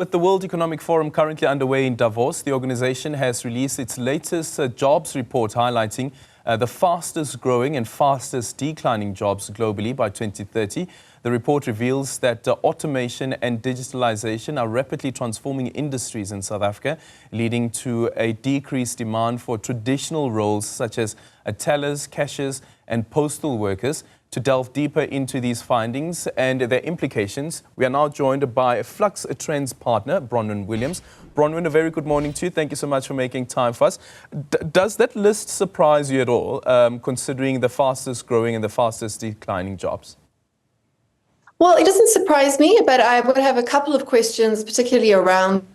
With the World Economic Forum currently underway in Davos, the organization has released its latest jobs report highlighting the fastest growing and fastest declining jobs globally by 2030. The report reveals that automation and digitalization are rapidly transforming industries in South Africa, leading to a decreased demand for traditional roles such as tellers, cashiers and postal workers. To delve deeper into these findings and their implications, we are now joined by Flux Trends partner, Bronwyn Williams. Bronwyn, a very good morning to you. Thank you so much for making time for us. Does that list surprise you at all, considering the fastest growing and the fastest declining jobs? Well, it doesn't surprise me, but I would have a couple of questions, particularly around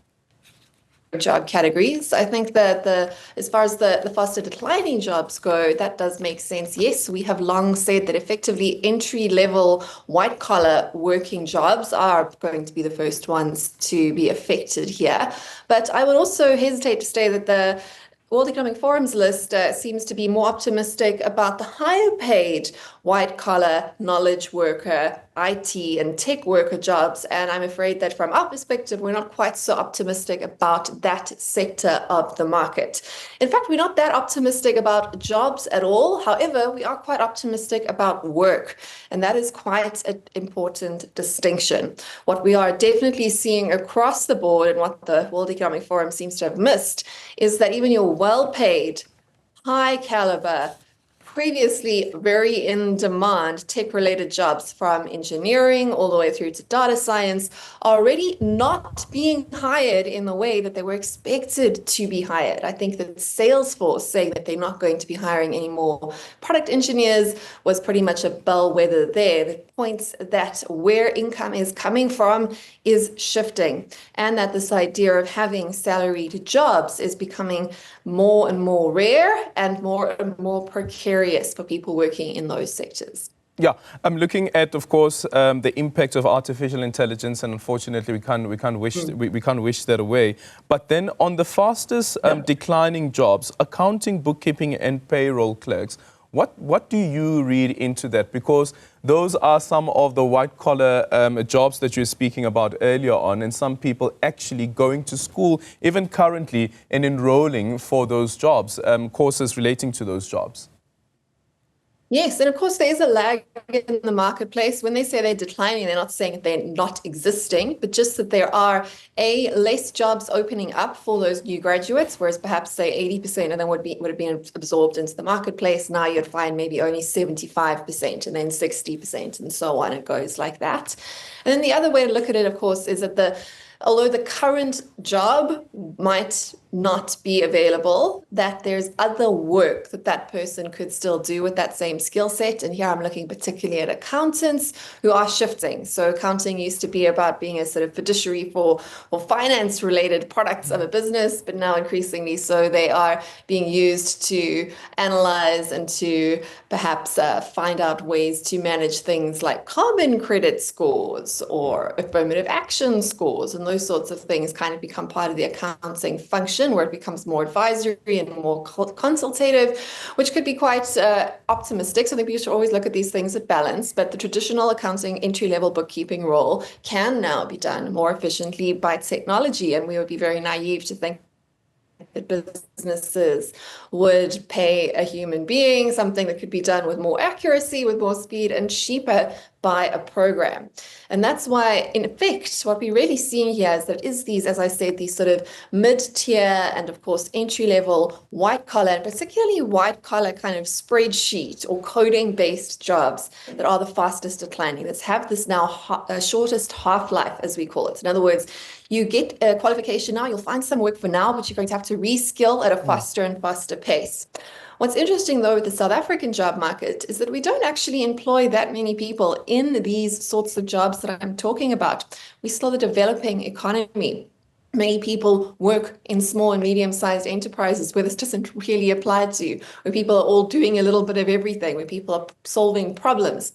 job categories. I think that as far as the faster declining jobs go, that does make sense. Yes, we have long said that effectively entry-level white-collar working jobs are going to be the first ones to be affected here. But I would also hesitate to say that the World Economic Forum's list seems to be more optimistic about the higher paid white-collar knowledge worker, IT and tech worker jobs. And I'm afraid that from our perspective, we're not quite so optimistic about that sector of the market. In fact, we're not that optimistic about jobs at all. However, we are quite optimistic about work. And that is quite an important distinction. What we are definitely seeing across the board and what the World Economic Forum seems to have missed is that even your well-paid, high-caliber, previously very in-demand tech-related jobs from engineering all the way through to data science are already not being hired in the way that they were expected to be hired. I think that Salesforce saying that they're not going to be hiring any more product engineers was pretty much a bellwether there. The points that where income is coming from is shifting, and that this idea of having salaried jobs is becoming more and more rare and more precarious for people working in those sectors. Yeah, I'm looking at, of course, the impact of artificial intelligence, and unfortunately, we can't wish that away. But then, on the fastest declining jobs, accounting, bookkeeping, and payroll clerks, what do you read into that? Because those are some of the white-collar jobs that you were speaking about earlier on, and some people actually going to school, even currently, and enrolling for those jobs, courses relating to those jobs. Yes, and of course there is a lag in the marketplace. When they say they're declining, they're not saying that they're not existing, but just that there are less jobs opening up for those new graduates, whereas perhaps say 80% of them would have been absorbed into the marketplace. Now you'd find maybe only 75% and then 60% and so on. It goes like that. And then the other way to look at it, of course, is that although the current job might not be available, that there's other work that person could still do with that same skill set. And here I'm looking particularly at accountants who are shifting. So accounting used to be about being a sort of fiduciary for finance related products of a business, but now increasingly so they are being used to analyze and to perhaps find out ways to manage things like carbon credit scores or affirmative action scores, and those sorts of things kind of become part of the accounting function, where it becomes more advisory and more consultative, which could be quite optimistic. So I think we should always look at these things at balance, but the traditional accounting entry-level bookkeeping role can now be done more efficiently by technology, and we would be very naive to think that businesses would pay a human being something that could be done with more accuracy, with more speed and cheaper by a program. And that's why, in effect, what we're really seeing here is that these, as I said, these sort of mid-tier and, of course, entry-level white-collar, and particularly white-collar kind of spreadsheet or coding-based jobs that are the fastest declining, that have this now shortest half-life, as we call it. In other words, you get a qualification now, you'll find some work for now, but you're going to have to reskill at a faster and faster pace. What's interesting, though, with the South African job market is that we don't actually employ that many people in these sorts of jobs that I'm talking about. We're still a developing economy. Many people work in small and medium-sized enterprises where this doesn't really apply to, where people are all doing a little bit of everything, where people are solving problems.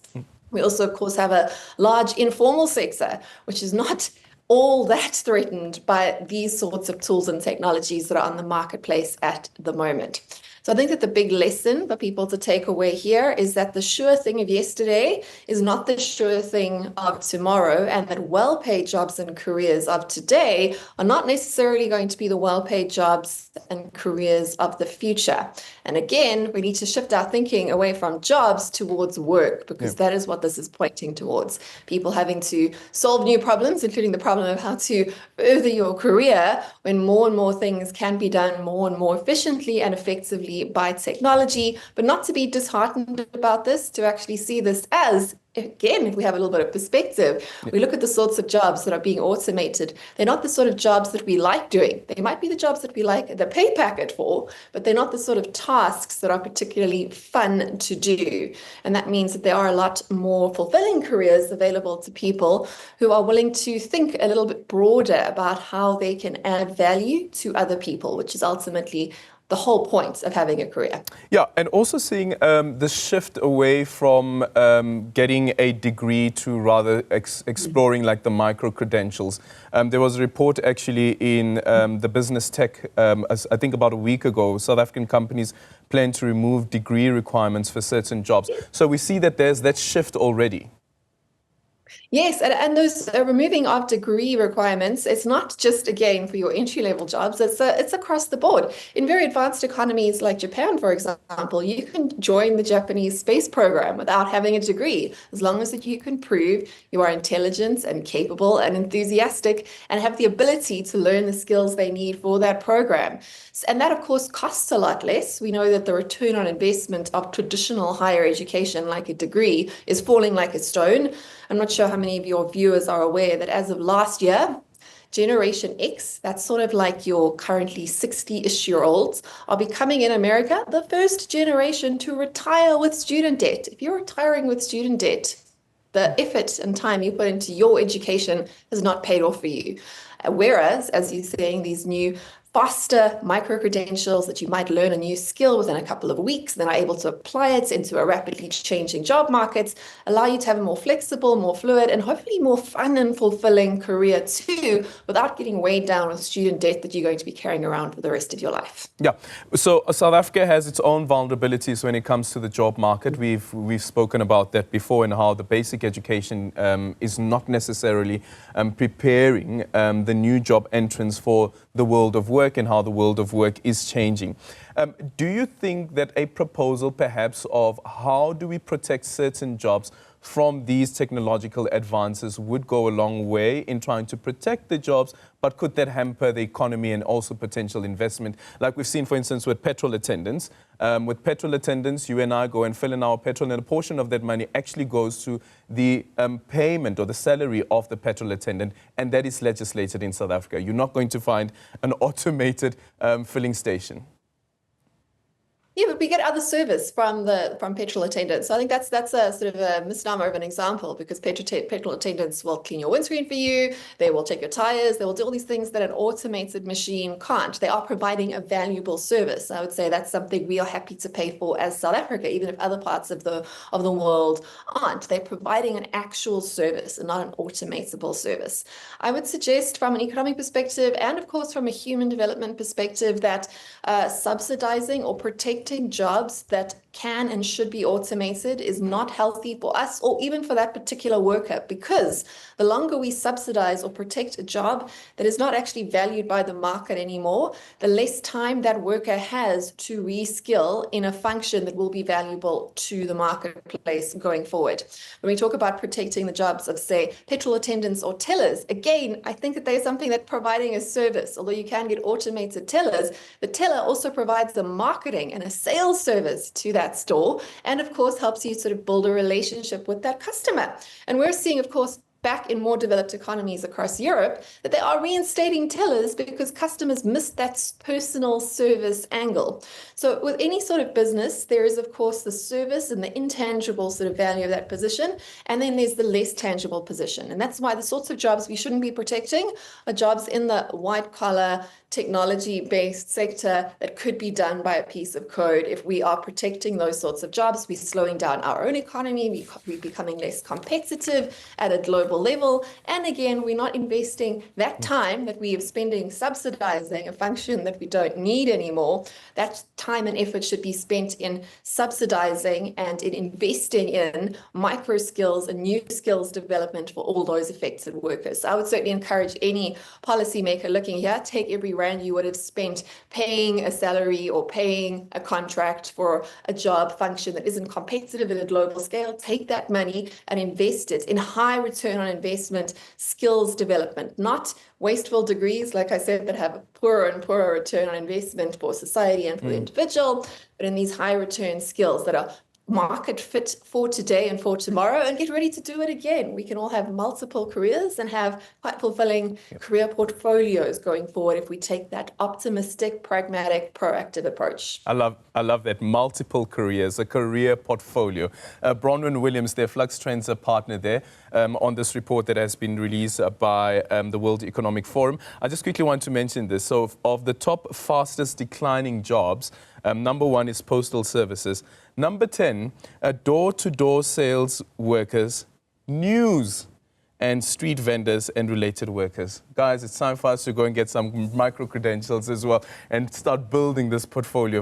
We also, of course, have a large informal sector, which is not all that threatened by these sorts of tools and technologies that are on the marketplace at the moment. So So I think that the big lesson for people to take away here is that the sure thing of yesterday is not the sure thing of tomorrow, and that well-paid jobs and careers of today are not necessarily going to be the well-paid jobs and careers of the future. And again, we need to shift our thinking away from jobs towards work, because that is what this is pointing towards. People having to solve new problems, including the problem of how to further your career, when more and more things can be done more and more efficiently and effectively by technology. But not to be disheartened about this, to actually see this as, again, if we have a little bit of perspective, we look at the sorts of jobs that are being automated. They're not the sort of jobs that we like doing. They might be the jobs that we like the pay packet for, but they're not the sort of tasks that are particularly fun to do. And that means that there are a lot more fulfilling careers available to people who are willing to think a little bit broader about how they can add value to other people, which is ultimately the whole point of having a career. Yeah, and also seeing the shift away from getting a degree to rather exploring like the micro credentials. There was a report actually in the business tech, I think about a week ago. South African companies plan to remove degree requirements for certain jobs. So we see that there's that shift already. Yes, and those removing of degree requirements, it's not just, again, for your entry-level jobs, it's across the board. In very advanced economies like Japan, for example, you can join the Japanese space program without having a degree, as long as that you can prove you are intelligent and capable and enthusiastic and have the ability to learn the skills they need for that program. And that, of course, costs a lot less. We know that the return on investment of traditional higher education, like a degree, is falling like a stone. I'm not sure how many of your viewers are aware that as of last year, Generation X, that's sort of like your currently 60-ish-year-olds, are becoming in America the first generation to retire with student debt. If you're retiring with student debt, the effort and time you put into your education has not paid off for you. Whereas, as you're saying, these new faster micro-credentials that you might learn a new skill within a couple of weeks, then are able to apply it into a rapidly changing job market, allow you to have a more flexible, more fluid, and hopefully more fun and fulfilling career too, without getting weighed down with student debt that you're going to be carrying around for the rest of your life. Yeah, so South Africa has its own vulnerabilities when it comes to the job market. We've spoken about that before, and how the basic education is not necessarily preparing the new job entrants for the world of work, and how the world of work is changing. Do you think that a proposal perhaps of how do we protect certain jobs from these technological advances would go a long way in trying to protect the jobs, but could that hamper the economy and also potential investment? Like we've seen, for instance, with petrol attendants. With petrol attendants, you and I go and fill in our petrol, and a portion of that money actually goes to the payment or the salary of the petrol attendant, and that is legislated in South Africa. You're not going to find an automated filling station. Yeah, but we get other service from petrol attendants. So I think that's a sort of a misnomer of an example, because petrol attendants will clean your windscreen for you. They will check your tires. They will do all these things that an automated machine can't. They are providing a valuable service. I would say that's something we are happy to pay for as South Africa, even if other parts of the world aren't. They're providing an actual service and not an automatable service. I would suggest, from an economic perspective and of course from a human development perspective, that subsidizing or protecting jobs that can and should be automated is not healthy for us, or even for that particular worker, because the longer we subsidize or protect a job that is not actually valued by the market anymore, the less time that worker has to reskill in a function that will be valuable to the marketplace going forward. When we talk about protecting the jobs of, say, petrol attendants or tellers, again, I think that there's something that providing a service. Although you can get automated tellers, the teller also provides the marketing and a sales service to that store, and of course helps you sort of build a relationship with that customer. And we're seeing, of course, back in more developed economies across Europe, that they are reinstating tellers because customers missed that personal service angle. So with any sort of business, there is, of course, the service and the intangible sort of value of that position, and then there's the less tangible position. And that's why the sorts of jobs we shouldn't be protecting are jobs in the white-collar, technology-based sector that could be done by a piece of code. If we are protecting those sorts of jobs, we're slowing down our own economy, we're becoming less competitive at a global global level. And again, we're not investing that time that we are spending subsidizing a function that we don't need anymore. That time and effort should be spent in subsidizing and in investing in micro skills and new skills development for all those affected workers. So I would certainly encourage any policymaker looking here, take every rand you would have spent paying a salary or paying a contract for a job function that isn't competitive at a global scale, take that money and invest it in high return on investment skills development, not wasteful degrees, like I said, that have a poorer and poorer return on investment for society and for the individual, but in these high return skills that are market fit for today and for tomorrow, and get ready to do it again. We can all have multiple careers and have quite fulfilling career portfolios going forward if we take that optimistic, pragmatic, proactive approach. I love that. Multiple careers, a career portfolio. Bronwyn Williams, their Flux Trends partner there, on this report that has been released by the World Economic Forum. I just quickly want to mention this. So of the top fastest declining jobs, number 1 is postal services. Number 10, door-to-door sales workers, news, and street vendors and related workers. Guys, it's time for us to go and get some micro-credentials as well and start building this portfolio.